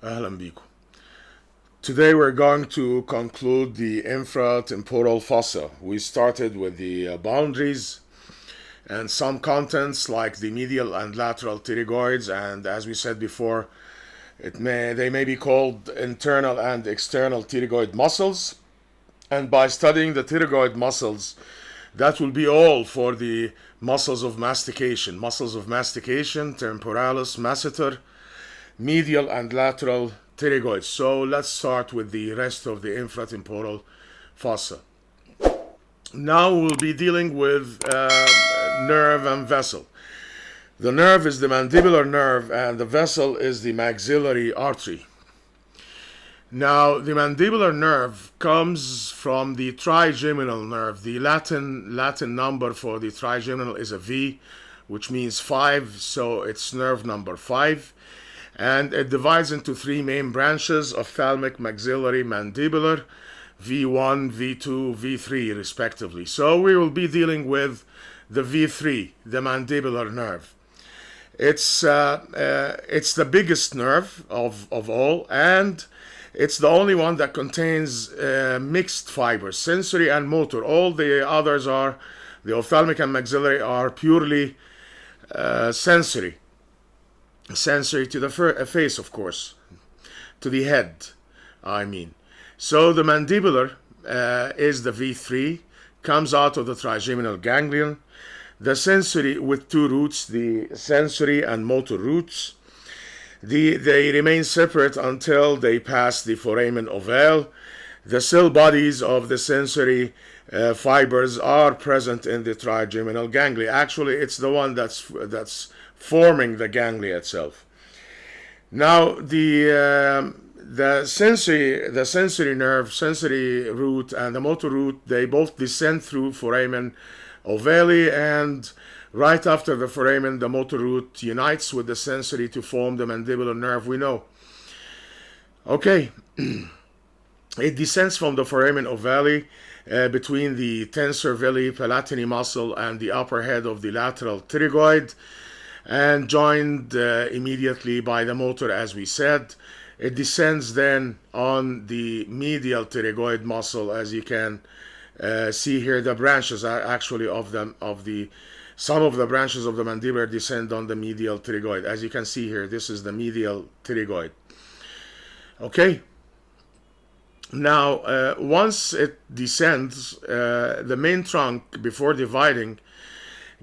أهلا بيكم. Today we're going to conclude the infratemporal fossa. We started with the boundaries and some contents like the medial and lateral pterygoids, and as we said before, they may be called internal and external pterygoid muscles. And by studying the pterygoid muscles, that will be all for the muscles of mastication. Muscles of mastication, temporalis, masseter, medial and lateral pterygoids. So let's start with the rest of the infratemporal fossa. Now we'll be dealing with nerve and vessel. The nerve is the mandibular nerve and the vessel is the maxillary artery. Now, the mandibular nerve comes from the trigeminal nerve. The Latin number for the trigeminal is a V, which means 5, so it's nerve number 5. And it divides into three main branches: ophthalmic, maxillary, mandibular, V1, V2, V3, respectively. So we will be dealing with the V3, the mandibular nerve. It's the biggest nerve of all, and it's the only one that contains mixed fibers, sensory and motor. All the others are, the ophthalmic and maxillary, are purely sensory. Sensory to the face, of course, to the head, I mean. So the mandibular is the V3, comes out of the trigeminal ganglion. The sensory with two roots, the sensory and motor roots. They remain separate until they pass the foramen ovale. The cell bodies of the sensory fibers are present in the trigeminal ganglia. Actually, it's the one that's forming the ganglia itself. Now, the sensory nerve, sensory root, and the motor root, they both descend through foramen ovale, and right after the foramen, the motor root unites with the sensory to form the mandibular nerve we know. Okay, it descends from the foramen ovale between the tensor veli palatini muscle and the upper head of the lateral pterygoid, and joined immediately by the motor, as we said. It descends then on the medial pterygoid muscle, as you can see here. The branches are actually some of the branches of the mandibular descend on the medial pterygoid. As you can see here, this is the medial pterygoid. Okay. Now, once it descends, the main trunk, before dividing,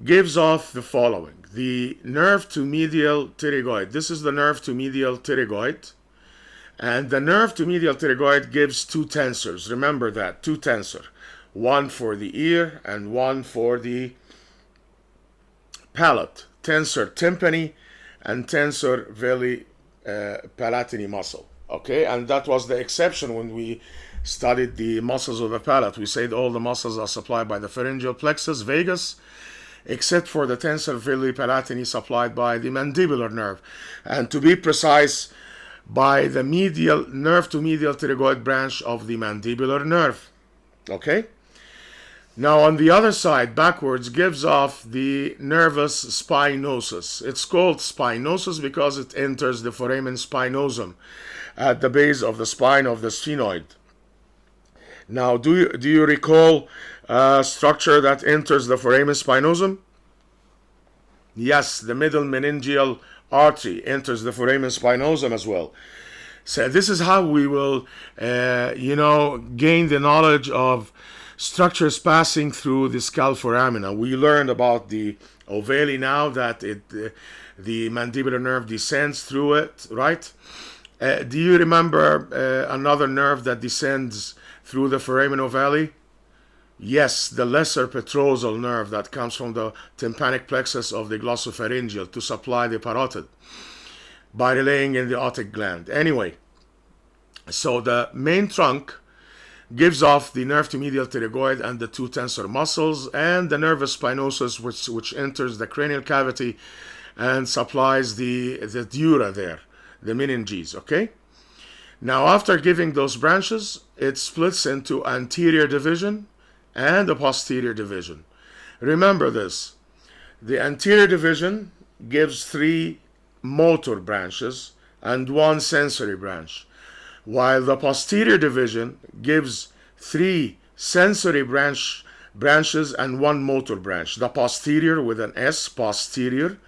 gives off the following: the nerve to medial pterygoid. This is the nerve to medial pterygoid. And the nerve to medial pterygoid gives two tensors. Remember that, two tensor. One for the ear and one for the palate. Tensor tympani and tensor veli palatini muscle. Okay, and that was the exception when we studied the muscles of the palate. We said all the muscles are supplied by the pharyngeal plexus vagus, except for the tensor veli palatini supplied by the mandibular nerve. And to be precise, by the medial nerve to medial pterygoid branch of the mandibular nerve. Okay? Now on the other side, backwards, gives off the nervus spinosus. It's called spinosus because it enters the foramen spinosum at the base of the spine of the sphenoid. Now, do you recall a structure that enters the foramen spinosum? Yes, the middle meningeal artery enters the foramen spinosum as well. So this is how we will, gain the knowledge of structures passing through the skull foramina. We learned about the ovale now, that the mandibular nerve descends through it, right? Do you remember another nerve that descends through the foramen ovale? Yes, the lesser petrosal nerve that comes from the tympanic plexus of the glossopharyngeal to supply the parotid by relaying in the otic gland. Anyway, so the main trunk gives off the nerve to medial pterygoid and the two tensor muscles, and the nervus spinosus, which enters the cranial cavity and supplies the dura there, the meninges. Okay. Now, after giving those branches, it splits into anterior division and a posterior division. Remember this: the anterior division gives three motor branches, and one sensory branch, while the posterior division gives three sensory branches and one motor branch. The posterior with an S, posterior,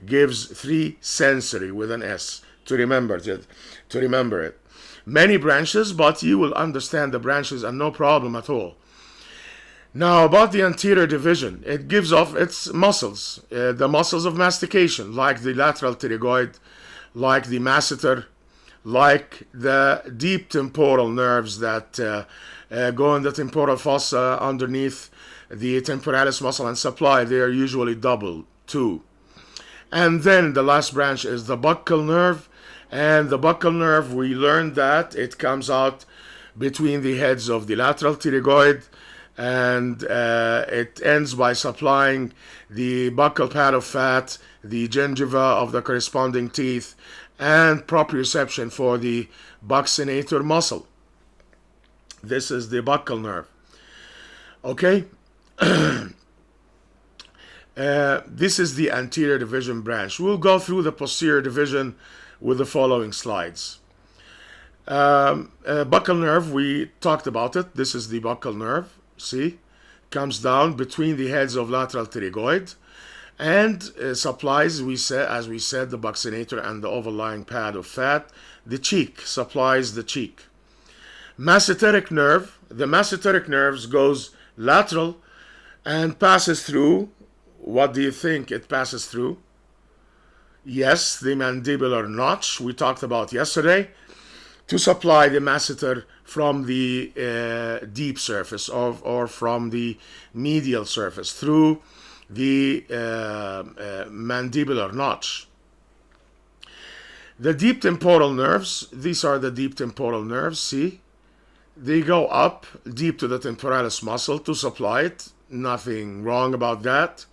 gives three sensory with an S, to remember it. Many branches, but you will understand the branches and no problem at all. Now about the anterior division, it gives off its muscles, the muscles of mastication, like the lateral pterygoid, like the masseter, like the deep temporal nerves that go in the temporal fossa underneath the temporalis muscle and supply. They are usually double, two. And then the last branch is the buccal nerve. And the buccal nerve, we learned that it comes out between the heads of the lateral pterygoid, and it ends by supplying the buccal pad of fat, the gingiva of the corresponding teeth, and proprioception for the buccinator muscle. This is the buccal nerve. Okay? This is the anterior division branch. We'll go through the posterior division with the following slides. Buccal nerve, we talked about it. This is the buccal nerve. See? Comes down between the heads of lateral pterygoid and supplies, as we said, the buccinator and the overlying pad of fat. The cheek supplies the cheek. Masseteric nerve, the masseteric nerves goes lateral and passes through. What do you think it passes through? Yes, the mandibular notch we talked about yesterday, to supply the masseter from the deep surface or from the medial surface through the mandibular notch. The deep temporal nerves, these are the deep temporal nerves, see? They go up deep to the temporalis muscle to supply it. Nothing wrong about that.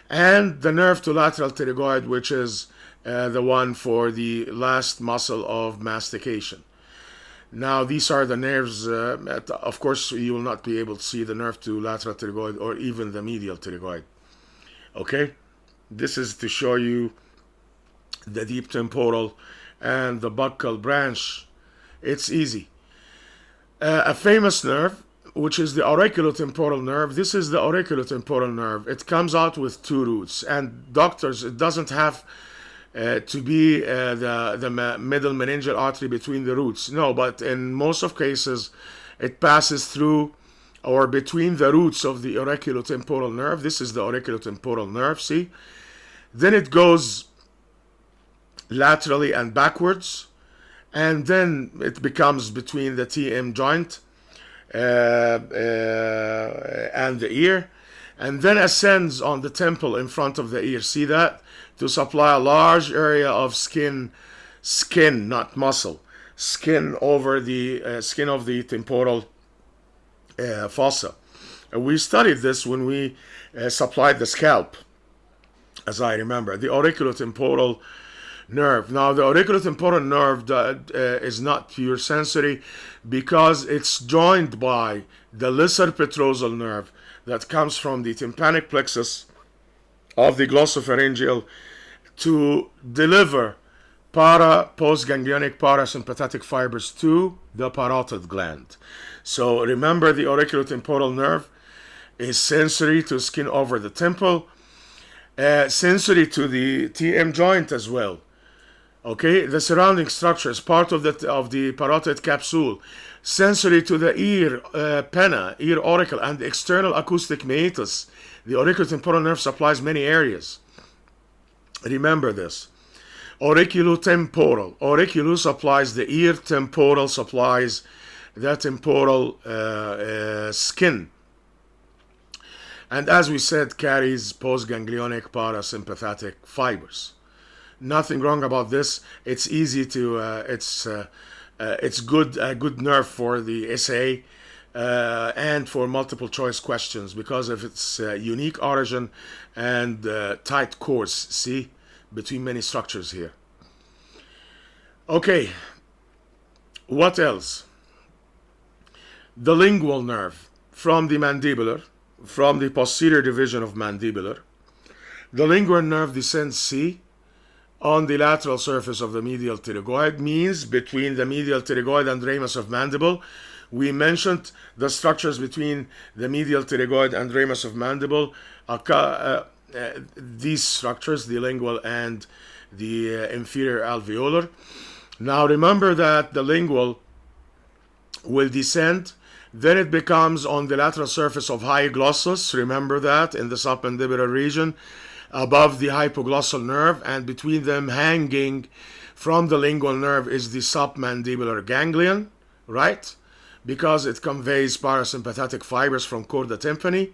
And the nerve to lateral pterygoid, which is the one for the last muscle of mastication. Now, these are the nerves. Of course, you will not be able to see the nerve to lateral pterygoid or even the medial pterygoid. Okay? This is to show you the deep temporal and the buccal branch. It's easy. A famous nerve, which is the auriculotemporal nerve. This is the auriculotemporal nerve. It comes out with two roots. And doctors, it doesn't have to be the middle meningeal artery between the roots. No, but in most of cases, it passes through or between the roots of the auriculotemporal nerve. This is the auriculotemporal nerve, see? Then it goes laterally and backwards, and then it becomes between the TM joint and the ear, and then ascends on the temple in front of the ear. See that? To supply a large area of skin, not muscle, skin over the skin of the temporal fossa. We studied this when we supplied the scalp, as I remember, the auriculotemporal nerve. Now, the auriculotemporal nerve is not pure sensory because it's joined by the lesser petrosal nerve that comes from the tympanic plexus of the glossopharyngeal to deliver postganglionic parasympathetic fibers to the parotid gland. So remember, the auriculotemporal nerve is sensory to skin over the temple, sensory to the TM joint as well. Okay, the surrounding structure is part of the parotid capsule, sensory to the ear pinna, ear auricle, and the external acoustic meatus. The auriculotemporal nerve supplies many areas. Remember this. Auriculotemporal. Auriculo supplies the ear, temporal supplies the temporal skin. And as we said, carries postganglionic parasympathetic fibers. Nothing wrong about this. It's easy to, it's good, a good nerve for the essay and for multiple choice questions because of its unique origin and tight course, see, between many structures here. Okay, what else? The lingual nerve from the mandibular, from the posterior division of mandibular. The lingual nerve descends, see, on the lateral surface of the medial pterygoid, means between the medial pterygoid and ramus of mandible. We mentioned the structures between the medial pterygoid and ramus of mandible. These structures, the lingual and the inferior alveolar. Now remember that the lingual will descend, then it becomes on the lateral surface of hyglossus. Remember that, in the submandibular region, above the hypoglossal nerve, and between them, hanging from the lingual nerve, is the submandibular ganglion, right? Because it conveys parasympathetic fibers from chorda tympani.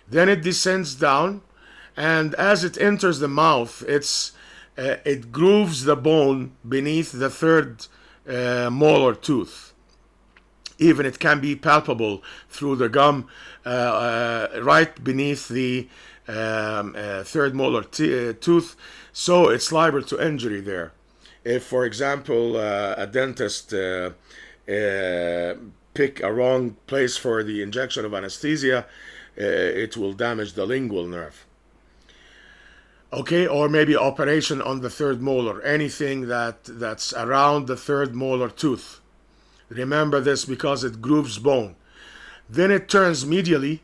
Then it descends down, and as it enters the mouth, it grooves the bone beneath the third molar tooth. Even it can be palpable through the gum right beneath the third molar tooth, so it's liable to injury there. If, for example, a dentist pick a wrong place for the injection of anesthesia, it will damage the lingual nerve. Okay, or maybe operation on the third molar, anything that's around the third molar tooth. Remember this because it grooves bone. Then it turns medially,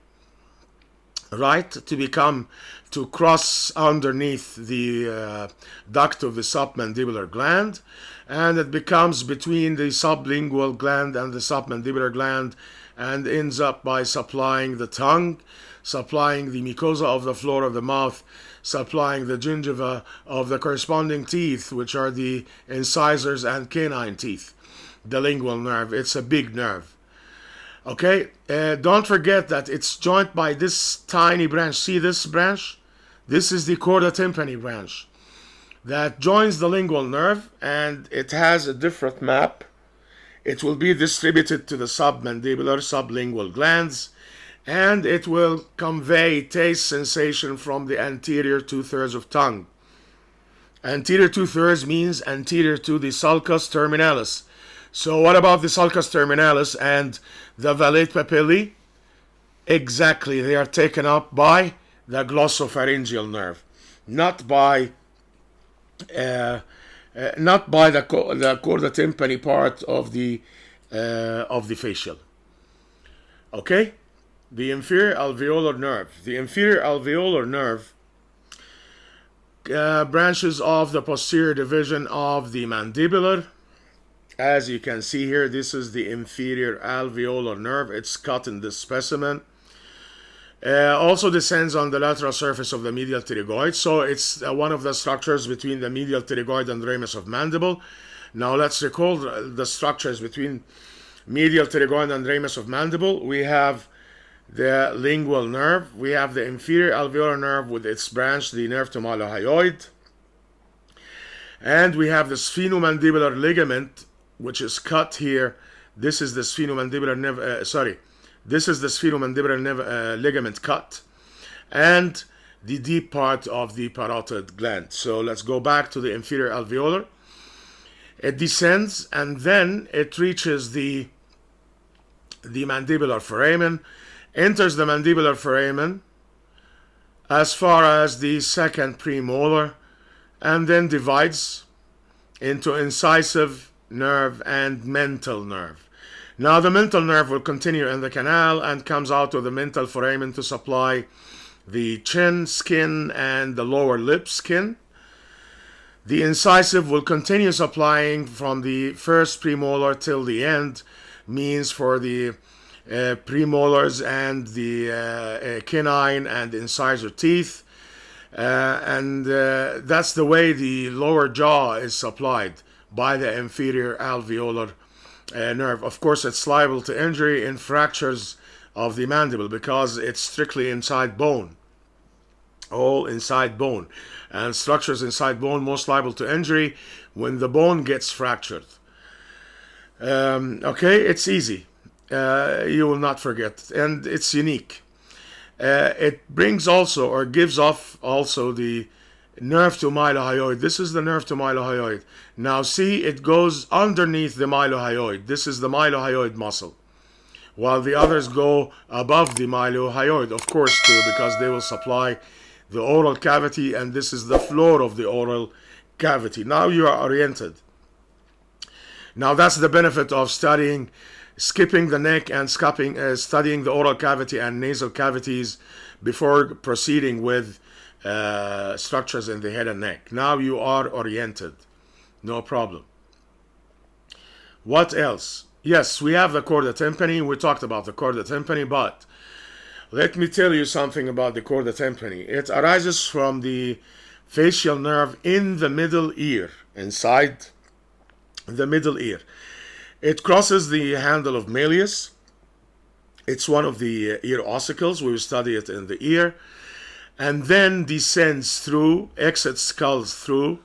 right, to cross underneath the duct of the submandibular gland, and it becomes between the sublingual gland and the submandibular gland, and ends up by supplying the tongue, supplying the mucosa of the floor of the mouth, supplying the gingiva of the corresponding teeth, which are the incisors and canine teeth. The lingual nerve, it's a big nerve. Okay, don't forget that it's joined by this tiny branch. See this branch? This is the chorda tympani branch that joins the lingual nerve, and it has a different map. It will be distributed to the submandibular, sublingual glands, and it will convey taste sensation from the anterior 2/3 of tongue. Anterior 2/3 means anterior to the sulcus terminalis. So what about the sulcus terminalis and the valate papillae? Exactly, they are taken up by the glossopharyngeal nerve, not by the chorda tympani part of the facial. Okay, the inferior alveolar nerve. The inferior alveolar nerve branches off the posterior division of the mandibular. As you can see here, this is the inferior alveolar nerve. It's cut in this specimen. Also descends on the lateral surface of the medial pterygoid. So it's one of the structures between the medial pterygoid and ramus of mandible. Now let's recall the structures between medial pterygoid and ramus of mandible. We have the lingual nerve. We have the inferior alveolar nerve with its branch, the nerve to mylohyoid. And we have the sphenomandibular ligament, which is cut here. This is the sphenomandibular ligament cut, and the deep part of the parotid gland. So let's go back to the inferior alveolar. It descends, and then it reaches the mandibular foramen, enters the mandibular foramen as far as the second premolar, and then divides into incisive nerve and mental nerve. Now the mental nerve will continue in the canal and comes out of the mental foramen to supply the chin skin and the lower lip skin. The incisive will continue supplying from the first premolar till the end, means for the premolars and the canine and incisor teeth. And that's the way the lower jaw is supplied, by the inferior alveolar nerve. Of course, it's liable to injury in fractures of the mandible because it's strictly inside bone, all inside bone. And structures inside bone most liable to injury when the bone gets fractured. Okay, it's easy. You will not forget, and it's unique. It brings also, or gives off also, the nerve to mylohyoid. This is the nerve to mylohyoid. Now see, it goes underneath the mylohyoid. This is the mylohyoid muscle, while the others go above the mylohyoid, of course, too, because they will supply the oral cavity, and this is the floor of the oral cavity. Now you are oriented. Now that's the benefit of skipping the neck and studying the oral cavity and nasal cavities before proceeding with structures in the head and neck. Now you are oriented. No problem. What else? Yes, we have the chorda tympani. We talked about the chorda tympani, but let me tell you something about the chorda tympani. It arises from the facial nerve in the middle ear, inside the middle ear. It crosses the handle of malleus. It's one of the ear ossicles. We will study it in the ear. And then descends through, exits skulls through.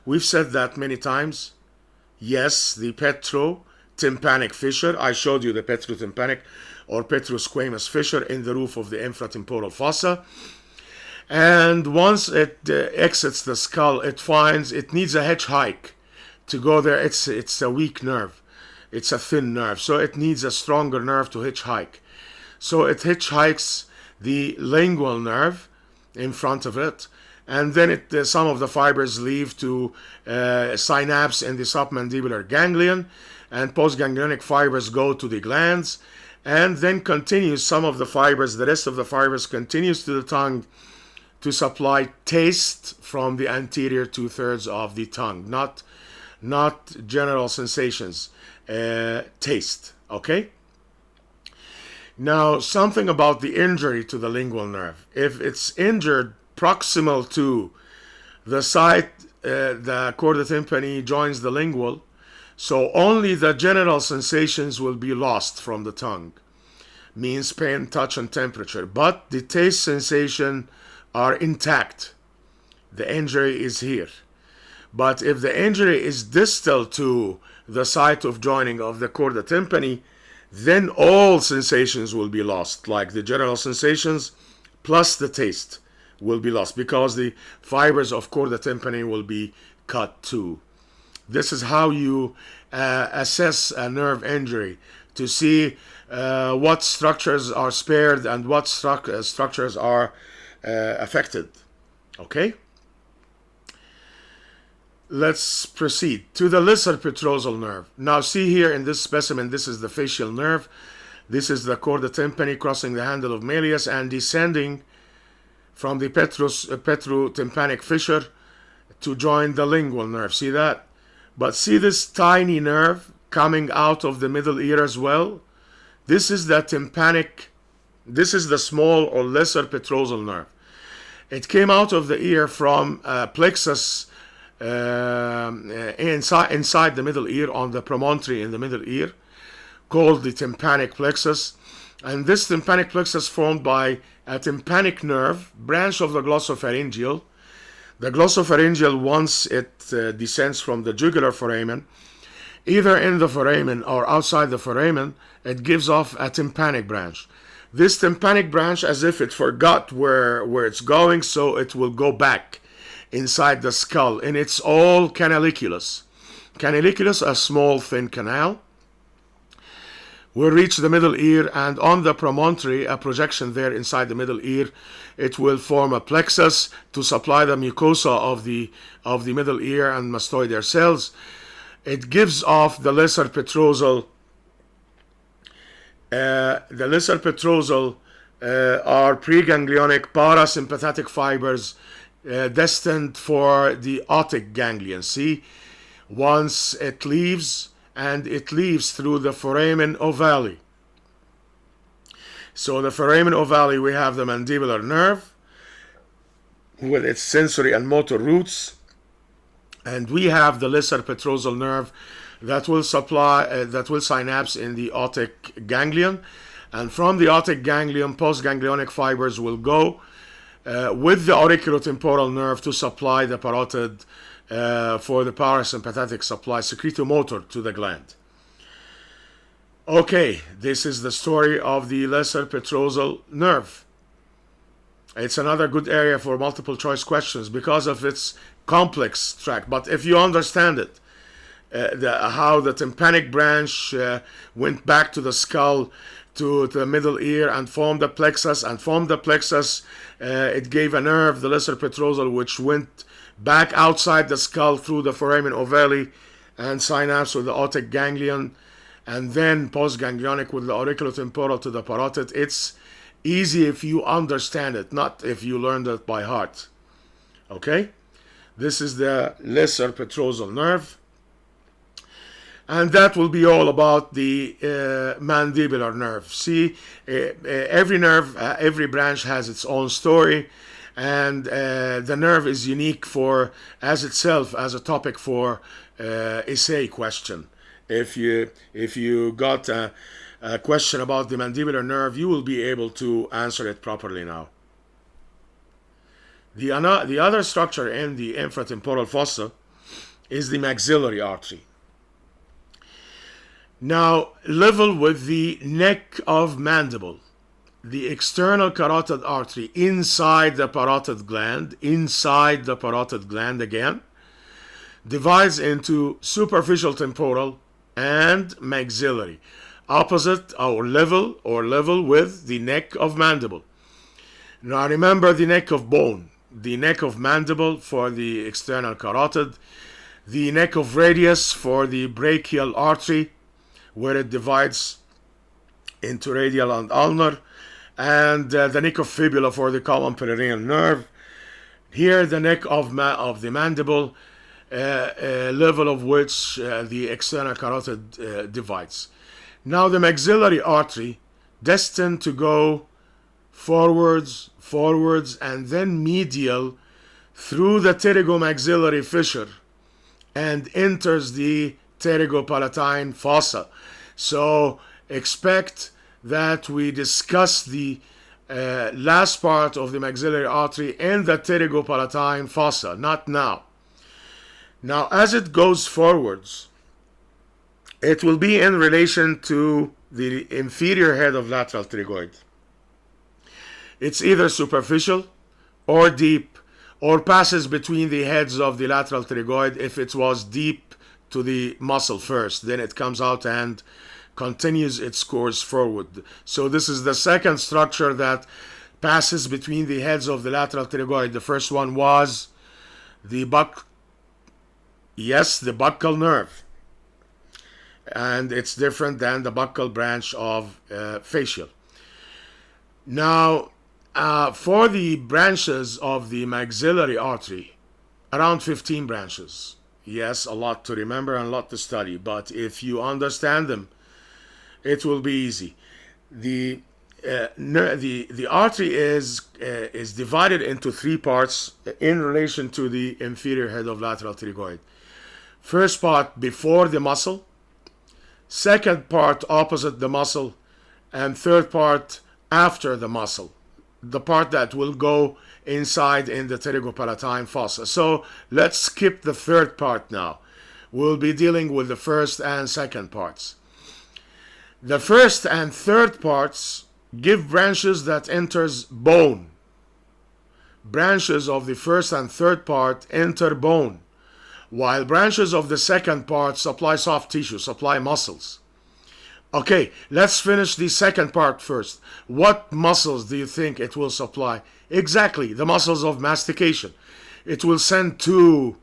We've said that many times. Yes, the petrotympanic fissure. I showed you the petrotympanic or petrosquamous fissure in the roof of the infratemporal fossa. And once it exits the skull, it finds it needs a hitchhike to go there. It's a weak nerve. It's a thin nerve. So it needs a stronger nerve to hitchhike. So it hitchhikes the lingual nerve in front of it. And then some of the fibers leave to synapse in the submandibular ganglion. And postganglionic fibers go to the glands. And then continues some of the fibers, the rest of the fibers continues to the tongue to supply taste from the anterior 2/3 of the tongue. Not general sensations. Taste. Okay? Now, something about the injury to the lingual nerve. If it's injured proximal to the site, the chorda tympani joins the lingual, so only the general sensations will be lost from the tongue. Means pain, touch, and temperature. But the taste sensation are intact. The injury is here. But if the injury is distal to the site of joining of the chorda tympani, then all sensations will be lost, like the general sensations plus the taste will be lost because the fibers of chorda tympani will be cut too. This is how you assess a nerve injury, to see what structures are spared and what structures are affected. Okay? Let's proceed to the lesser petrosal nerve. Now see here in this specimen, this is the facial nerve. This is the chorda tympani crossing the handle of malleus and descending from the petrotympanic fissure to join the lingual nerve. See that? But see this tiny nerve coming out of the middle ear as well? This is the tympanic, this is the small or lesser petrosal nerve. It came out of the ear from plexus inside the middle ear, on the promontory in the middle ear, called the tympanic plexus. And this tympanic plexus formed by a tympanic nerve, branch of the glossopharyngeal. The glossopharyngeal, once it descends from the jugular foramen, either in the foramen or outside the foramen, it gives off a tympanic branch. This tympanic branch, as if it forgot where it's going, so it will go back inside the skull, and it's all canaliculus. Canaliculus, a small thin canal, will reach the middle ear, and on the promontory, a projection there inside the middle ear, it will form a plexus to supply the mucosa of the middle ear and mastoidal cells. It gives off the lesser petrosal. The lesser petrosal are preganglionic parasympathetic fibers destined for the otic ganglion. See, once it leaves, and it leaves through the foramen ovale. So the foramen ovale, we have the mandibular nerve with its sensory and motor roots, and we have the lesser petrosal nerve that will synapse in the otic ganglion, and from the otic ganglion, postganglionic fibers will go with the auriculotemporal nerve to supply the parotid for the parasympathetic supply, secretomotor, to the gland. Okay, this is the story of the lesser petrosal nerve. It's another good area for multiple choice questions because of its complex track. But if you understand it, how the tympanic branch went back to the skull, to the middle ear, and formed the plexus, and from the plexus it gave a nerve, the lesser petrosal, which went back outside the skull through the foramen ovale and synapse with the otic ganglion, and then postganglionic with the auriculotemporal to the parotid. It's easy if you understand it, not if you learned it by heart. Okay? This is the lesser petrosal nerve. And that will be all about the mandibular nerve. See, every nerve, every branch has its own story, and the nerve is unique for as itself as a topic for essay question. If you got a question about the mandibular nerve, you will be able to answer it properly now. The other structure in the infratemporal fossa is the maxillary artery. Now, level with the neck of mandible, the external carotid artery inside the parotid gland again, divides into superficial temporal and maxillary, opposite or level with the neck of mandible. Now remember the neck of bone, the neck of mandible for the external carotid, the neck of radius for the brachial artery, where it divides into radial and ulnar, and the neck of fibula for the common perineal nerve. Here the neck of the mandible, level of which the external carotid divides. Now the maxillary artery, destined to go forwards, and then medial through the pterygomaxillary fissure and enters the pterygopalatine fossa. So expect that we discuss the last part of the maxillary artery in the pterygopalatine fossa, not now. Now, as it goes forwards, it will be in relation to the inferior head of lateral pterygoid. It's either superficial or deep, or passes between the heads of the lateral pterygoid if it was deep to the muscle first. Then it comes out and continues its course forward. So this is the second structure that passes between the heads of the lateral pterygoid. The first one was the buccal nerve, and it's different than the buccal branch of facial. Now, for the branches of the maxillary artery, around 15 branches. Yes, a lot to remember and a lot to study, but if you understand them, it will be easy. The artery is divided into three parts in relation to the inferior head of lateral pterygoid. First part before the muscle, second part opposite the muscle, and third part after the muscle, the part that will go inside in the pterygopalatine fossa. So let's skip the third part now. We'll be dealing with the first and second parts. The first and third parts give branches that enters bone. Branches of the first and third part enter bone, while branches of the second part supply soft tissue, supply muscles. Okay, let's finish the second part first. What muscles do you think it will supply? Exactly, the muscles of mastication. It will send two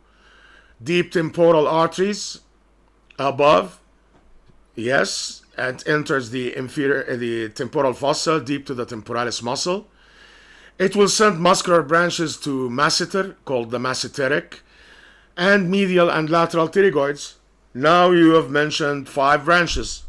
deep temporal arteries above, yes, and enters the temporal fossa deep to the temporalis muscle. It will send muscular branches to masseter, called the masseteric, and medial and lateral pterygoids. Now you have mentioned 5 branches.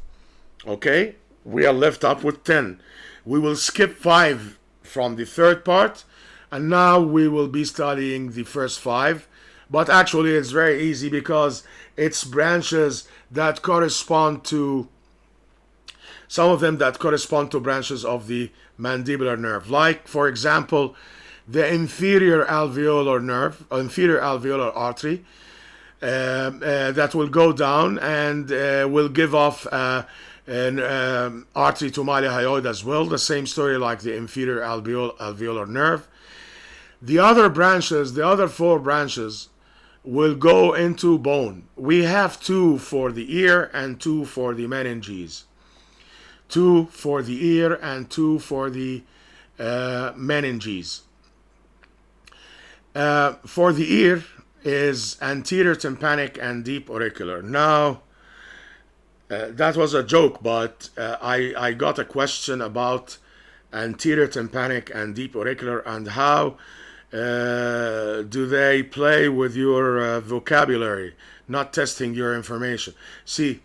Okay, we are left up with 10. We will skip 5 from the third part, and now we will be studying the first 5. But actually it's very easy because it's branches that correspond to, some of them that correspond to branches of the mandibular nerve. Like, for example, the inferior alveolar nerve, inferior alveolar artery, that will go down and will give off an artery to malia hyoid as well. The same story like the inferior alveolar nerve. The other branches, the other 4 branches, will go into bone. We have 2 for the ear and 2 for the meninges. 2 for the ear and 2 for the meninges. For the ear, is anterior tympanic and deep auricular. Now, that was a joke, but I got a question about anterior tympanic and deep auricular and how do they play with your vocabulary, not testing your information. See,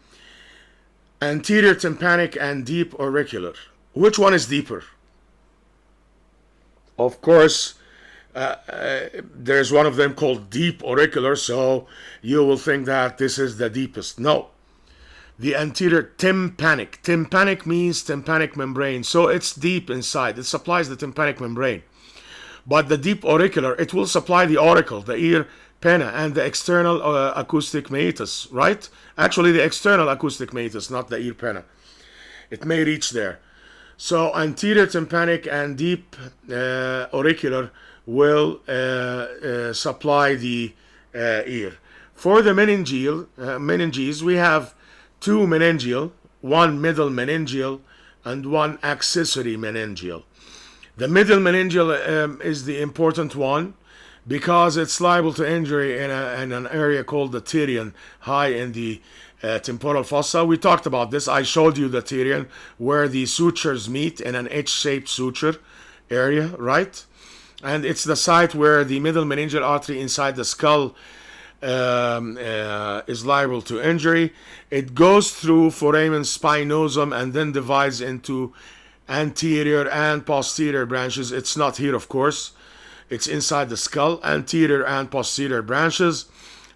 anterior tympanic and deep auricular. Which one is deeper? Of course, there's one of them called deep auricular, so you will think that this is the deepest. No. The anterior tympanic. Tympanic means tympanic membrane, so it's deep inside. It supplies the tympanic membrane. But the deep auricular, it will supply the auricle, the ear pinna, and the external acoustic meatus, right? Actually, the external acoustic meatus, not the ear pinna. It may reach there. So anterior tympanic and deep auricular will supply the ear. For the meninges, we have two meningeal, one middle meningeal, and one accessory meningeal. The middle meningeal is the important one because it's liable to injury in an area called the terion, high in the temporal fossa. We talked about this. I showed you the terion where the sutures meet in an H-shaped suture area, right? And it's the site where the middle meningeal artery inside the skull is liable to injury. It goes through foramen spinosum and then divides into anterior and posterior branches. It's not here, of course. It's inside the skull, anterior and posterior branches.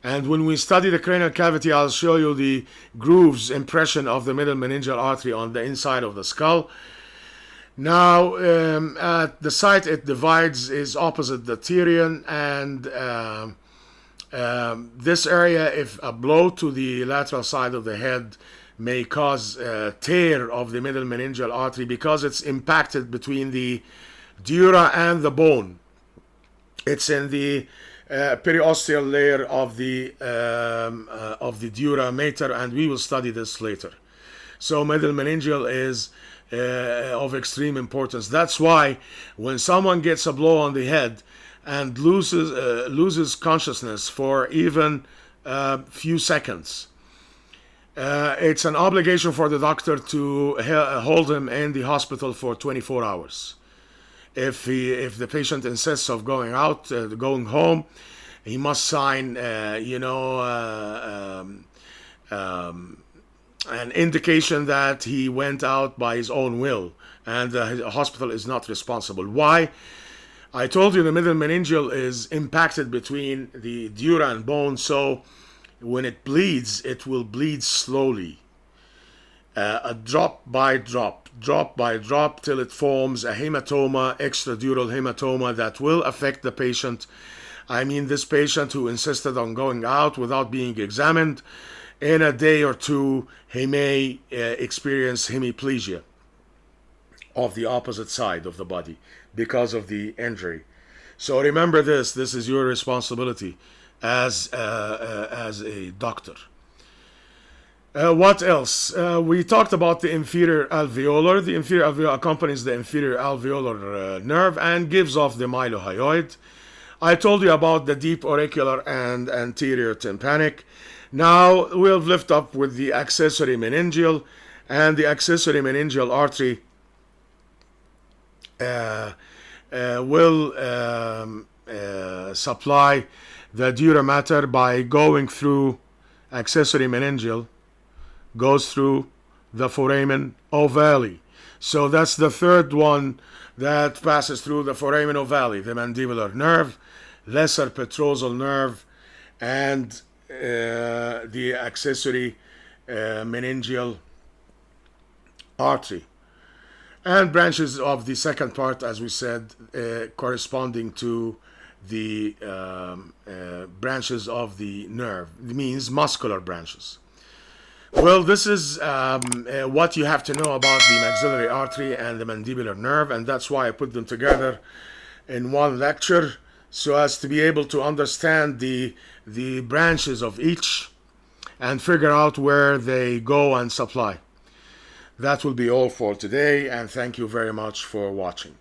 And when we study the cranial cavity, I'll show you the grooves impression of the middle meningeal artery on the inside of the skull. Now, at the site it divides is opposite the terion, and this area, if a blow to the lateral side of the head may cause tear of the middle meningeal artery because it's impacted between the dura and the bone. It's in the periosteal layer of the dura mater, and we will study this later. So middle meningeal is of extreme importance. That's why when someone gets a blow on the head and loses consciousness for even a few seconds, it's an obligation for the doctor to hold him in the hospital for 24 hours. If the patient insists of going home, he must sign, an indication that he went out by his own will, and the hospital is not responsible. Why? I told you the middle meningeal is impacted between the dura and bone, so when it bleeds, it will bleed slowly, a drop by drop till it forms a hematoma, extradural hematoma that will affect the patient. I mean, this patient who insisted on going out without being examined, in a day or two, he may experience hemiplegia of the opposite side of the body because of the injury. So remember this. This is your responsibility as a doctor. What else? We talked about the inferior alveolar. The inferior alveolar accompanies the inferior alveolar nerve and gives off the mylohyoid. I told you about the deep auricular and anterior tympanic. Now we'll lift up with the accessory meningeal, and the accessory meningeal artery will supply the dura mater by going through accessory meningeal, goes through the foramen ovale. So that's the third one that passes through the foramen ovale, the mandibular nerve, lesser petrosal nerve, and the accessory meningeal artery, and branches of the second part, as we said, corresponding to the branches of the nerve. It means muscular branches. Well, this is what you have to know about the maxillary artery and the mandibular nerve, and that's why I put them together in one lecture, so as to be able to understand the branches of each and figure out where they go and supply. That will be all for today, and thank you very much for watching.